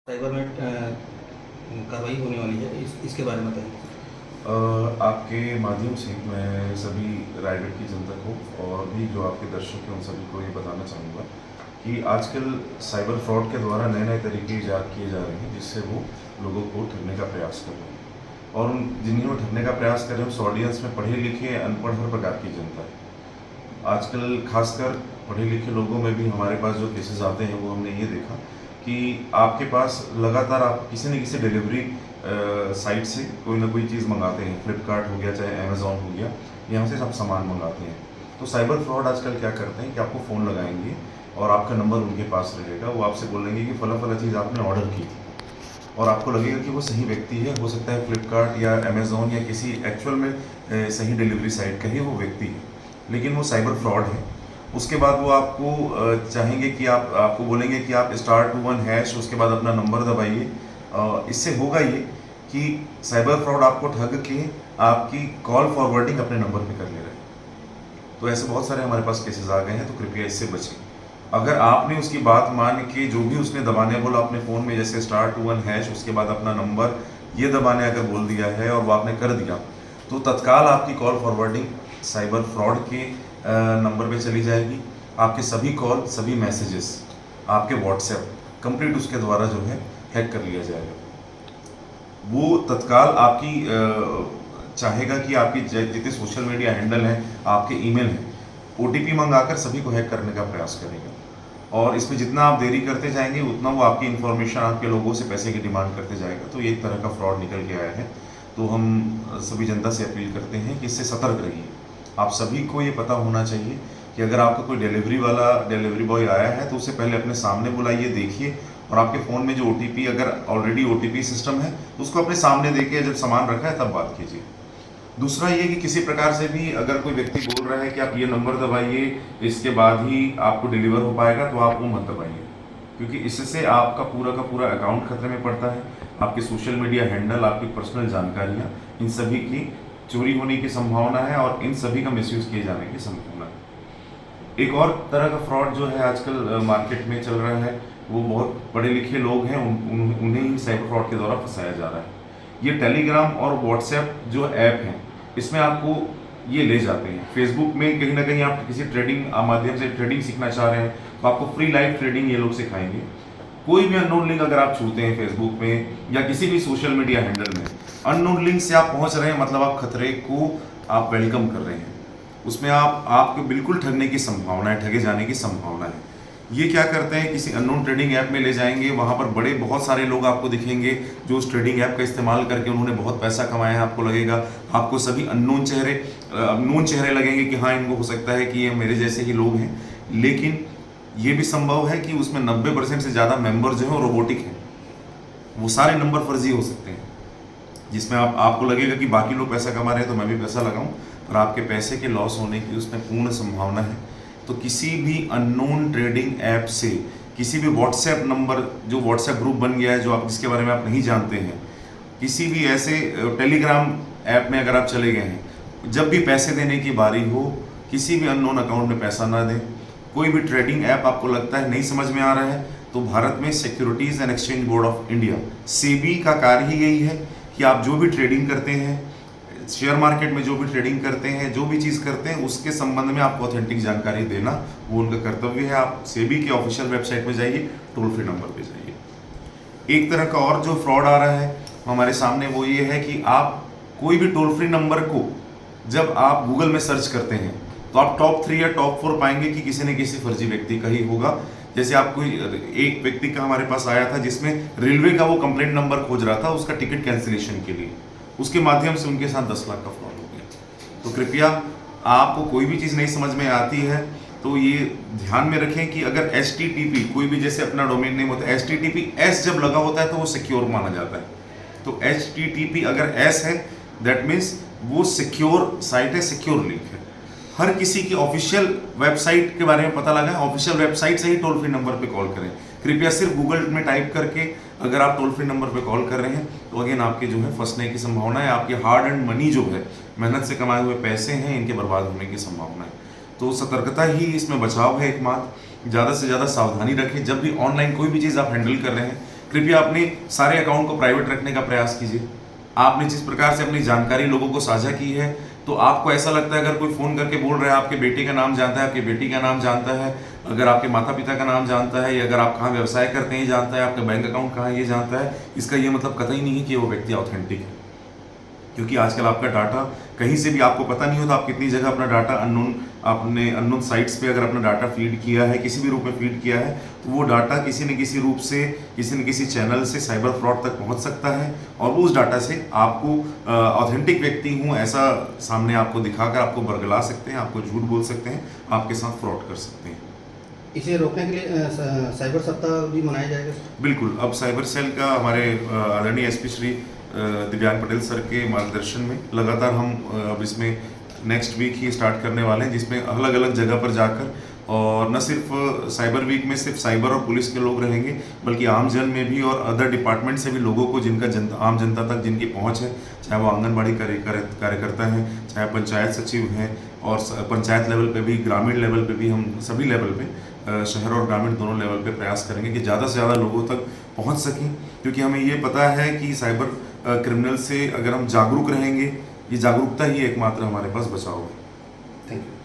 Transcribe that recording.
Cyber में कार्रवाई होने वाली है, इसके बारे में बताइए। आपके माध्यम से मैं सभी रायगढ़ की जनता को और भी जो आपके दर्शक हैं उन सभी को ये बताना चाहूँगा कि आजकल साइबर फ्रॉड के द्वारा नए नए तरीके ईजाद किए जा रहे हैं जिससे वो लोगों को ठगने का प्रयास कर रहे हैं। और उन जिन्हें वो ठगने का प्रयास कर रहे हैं उस ऑडियंस में पढ़े लिखे अनपढ़ हर प्रकार की जनता है। आजकल खासकर पढ़े लिखे लोगों में भी हमारे पास जो केसेस आते हैं वो हमने ये देखा कि आपके पास लगातार आप किसी न किसी डिलीवरी साइट से कोई ना कोई चीज़ मंगाते हैं। फ्लिपकार्ट हो गया, चाहे अमेज़ॉन हो गया, यहाँ से सब सामान मंगाते हैं। तो साइबर फ्रॉड आजकल क्या करते हैं कि आपको फ़ोन लगाएंगे और आपका नंबर उनके पास रहेगा। वो आपसे बोलेंगे कि फ़ला फ़ला चीज़ आपने ऑर्डर की थी और आपको लगेगा कि वो सही व्यक्ति है। हो सकता है फ्लिपकार्ट या अमेज़ॉन या किसी एक्चुअल में सही डिलीवरी साइट का ही वो व्यक्ति है, लेकिन वो साइबर फ्रॉड है। उसके बाद वो आपको चाहेंगे कि आपको बोलेंगे कि आप *21#, उसके बाद अपना नंबर दबाइए। इससे होगा ये कि साइबर फ्रॉड आपको ठग के आपकी कॉल फॉरवर्डिंग अपने नंबर पे कर ले रहे हैं। तो ऐसे बहुत सारे हमारे पास केसेस आ गए हैं, तो कृपया इससे बचें। अगर आपने उसकी बात मान के जो भी उसने दबाने बोला अपने फ़ोन में, जैसे *21#, उसके बाद अपना नंबर ये दबाने अगर बोल दिया है और वो आपने कर दिया, तो तत्काल आपकी कॉल फॉरवर्डिंग साइबर फ्रॉड के नंबर पे चली जाएगी। आपके सभी कॉल, सभी मैसेजेस, आपके व्हाट्सएप कंप्लीट उसके द्वारा जो है हैक कर लिया जाएगा। वो तत्काल आपकी चाहेगा कि आपकी जितने सोशल मीडिया हैंडल हैं, आपके ईमेल हैं, ओटीपी मंगाकर सभी को हैक करने का प्रयास करेगा। और इसमें जितना आप देरी करते जाएंगे उतना वो आपकी इन्फॉर्मेशन, आपके लोगों से पैसे की डिमांड करते जाएगा। तो ये एक तरह का फ्रॉड निकल के आया है। तो हम सभी जनता से अपील करते हैं कि इससे सतर्क रहिए। आप सभी को ये पता होना चाहिए कि अगर आपका कोई डिलीवरी बॉय आया है तो उसे पहले अपने सामने बुलाइए, देखिए। और आपके फ़ोन में जो ओटीपी, अगर ऑलरेडी ओटीपी सिस्टम है तो उसको अपने सामने देखिए, जब सामान रखा है तब बात कीजिए। दूसरा ये कि किसी प्रकार से भी अगर कोई व्यक्ति बोल रहा है कि आप ये नंबर दबाइए, इसके बाद ही आपको डिलीवर हो पाएगा, तो आप वो मत दबाइए, क्योंकि इससे आपका पूरा का पूरा अकाउंट खतरे में पड़ता है। आपके सोशल मीडिया हैंडल, आपकी पर्सनल जानकारियाँ, इन सभी की चोरी होने की संभावना है और इन सभी का मिसयूज़ किए जाने की संभावना है। एक और तरह का फ्रॉड जो है आजकल मार्केट में चल रहा है, वो बहुत पढ़े लिखे लोग हैं, उन्हें ही साइबर फ्रॉड के द्वारा फंसाया जा रहा है। ये टेलीग्राम और व्हाट्सएप जो ऐप हैं, इसमें आपको ये ले जाते हैं। फेसबुक में कहीं ना कहीं आप किसी ट्रेडिंग माध्यम से ट्रेडिंग सीखना चाह रहे हैं तो आपको फ्री लाइव ट्रेडिंग ये लोग सिखाएंगे। कोई भी अननोन लिंक अगर आप छूते हैं फेसबुक में या किसी भी सोशल मीडिया हैंडल में, अननोन लिंक से आप पहुंच रहे हैं, मतलब आप खतरे को आप वेलकम कर रहे हैं। उसमें आपको बिल्कुल ठगने की संभावना है, ठगे जाने की संभावना है। ये क्या करते हैं, किसी अननोन ट्रेडिंग ऐप में ले जाएंगे, वहाँ पर बहुत सारे लोग आपको दिखेंगे जो उस ट्रेडिंग ऐप का इस्तेमाल करके उन्होंने बहुत पैसा कमाया है। आपको लगेगा, आपको सभी अननोन चेहरे लगेंगे कि हाँ, इनको हो सकता है कि ये मेरे जैसे ही लोग हैं। लेकिन ये भी संभव है कि उसमें 90% से ज़्यादा मेंबर जो हैं रोबोटिक हैं। वो सारे नंबर फर्जी हो सकते हैं, जिसमें आपको लगेगा कि बाकी लोग पैसा कमा रहे हैं तो मैं भी पैसा लगाऊं, और आपके पैसे के लॉस होने की उसमें पूर्ण संभावना है। तो किसी भी अननोन ट्रेडिंग ऐप से, किसी भी व्हाट्सएप नंबर, जो व्हाट्सएप ग्रुप बन गया है जो आप जिसके बारे में आप नहीं जानते हैं, किसी भी ऐसे टेलीग्राम ऐप में अगर आप चले गए हैं, जब भी पैसे देने की बारी हो, किसी भी अननोन अकाउंट में पैसा ना दें। कोई भी ट्रेडिंग ऐप आपको लगता है नहीं समझ में आ रहा है, तो भारत में securities and exchange board of India, SEBI का कार्य ही यही है कि आप जो भी ट्रेडिंग करते हैं, शेयर मार्केट में जो भी ट्रेडिंग करते हैं, जो भी चीज़ करते हैं, उसके संबंध में आपको ऑथेंटिक जानकारी देना वो उनका कर्तव्य है। आप सेबी की ऑफिशियल वेबसाइट पे जाइए, टोल फ्री नंबर पे जाइए। एक तरह का और जो फ्रॉड आ रहा है हमारे सामने, वो ये है कि आप कोई भी टोल फ्री नंबर को जब आप गूगल में सर्च करते हैं तो आप टॉप 3 या टॉप 4 पाएंगे कि किसी न किसी फर्जी व्यक्ति का ही होगा। जैसे आपको एक व्यक्ति का हमारे पास आया था जिसमें रेलवे का वो कंप्लेंट नंबर खोज रहा था उसका टिकट कैंसिलेशन के लिए, उसके माध्यम से उनके साथ 10 लाख का फ्रॉड हो गया। तो कृपया, आपको कोई भी चीज़ नहीं समझ में आती है तो ये ध्यान में रखें कि अगर HTTP, कोई भी जैसे अपना डोमेन नेम होता है, HTTPS जब लगा होता है तो वो सिक्योर माना जाता है। तो HTTP अगर S है, दैट मीन्स वो सिक्योर साइट है, सिक्योर लिंक है। हर किसी की ऑफिशियल वेबसाइट के बारे में पता लगा, ऑफिशियल वेबसाइट से ही टोल फ्री नंबर पे कॉल करें। कृपया सिर्फ गूगल में टाइप करके अगर आप टोल फ्री नंबर पे कॉल कर रहे हैं तो अगेन आपके जो है फंसने की संभावना है। आपकी हार्ड एंड मनी जो है, मेहनत से कमाए हुए पैसे हैं, इनके बर्बाद होने की संभावना है। तो सतर्कता ही इसमें बचाव है एकमात्र। ज़्यादा से ज़्यादा सावधानी रखें। जब भी ऑनलाइन कोई भी चीज़ आप हैंडल कर रहे हैं, कृपया अपने सारे अकाउंट को प्राइवेट रखने का प्रयास कीजिए। आपने जिस प्रकार से अपनी जानकारी लोगों को साझा की है, तो आपको ऐसा लगता है अगर कोई फ़ोन करके बोल रहा है आपके बेटे का नाम जानता है, आपकी बेटी का नाम जानता है, अगर आपके माता पिता का नाम जानता है, या अगर आप कहाँ व्यवसाय करते हैं ये जानता है, आपका बैंक अकाउंट कहाँ है ये जानता है, इसका ये मतलब कतई नहीं है कि वो व्यक्ति ऑथेंटिक है। क्योंकि आजकल आपका डाटा कहीं से भी आपको पता नहीं होता, आप कितनी जगह अपना डाटा आपने अननोन साइट्स पे अगर अपना डाटा फीड किया है, किसी भी रूप में फीड किया है, तो वो डाटा किसी न किसी रूप से, किसी न किसी चैनल से साइबर फ्रॉड तक पहुंच सकता है, और उस डाटा से आपको ऑथेंटिक व्यक्ति हूँ ऐसा सामने आपको दिखाकर आपको बरगला सकते हैं, आपको झूठ बोल सकते हैं, आपके साथ फ्रॉड कर सकते हैं। इसे रोकने के लिए साइबर सप्ताह भी मनाया जाएगा? बिल्कुल, अब साइबर सेल का हमारे आदरणीय एसपी श्री दिव्यांग पटेल सर के मार्गदर्शन में लगातार हम अब इसमें नेक्स्ट वीक ही स्टार्ट करने वाले हैं, जिसमें अलग अलग जगह पर जाकर, और न सिर्फ साइबर वीक में सिर्फ साइबर और पुलिस के लोग रहेंगे, बल्कि आम जन में भी और अदर डिपार्टमेंट से भी लोगों को, जिनका आम जनता तक जिनकी पहुंच है, चाहे वो आंगनबाड़ी कार्यकर्ता हैं, चाहे पंचायत सचिव हैं, और पंचायत लेवल पे भी, ग्रामीण लेवल पे भी, हम सभी लेवल पे, शहर और ग्रामीण दोनों लेवल पे प्रयास करेंगे कि ज़्यादा से ज़्यादा लोगों तक पहुंच सकें। क्योंकि हमें ये पता है कि साइबर क्रिमिनल से अगर हम जागरूक रहेंगे, ये जागरूकता ही एकमात्र हमारे पास बचाव है। Thank you.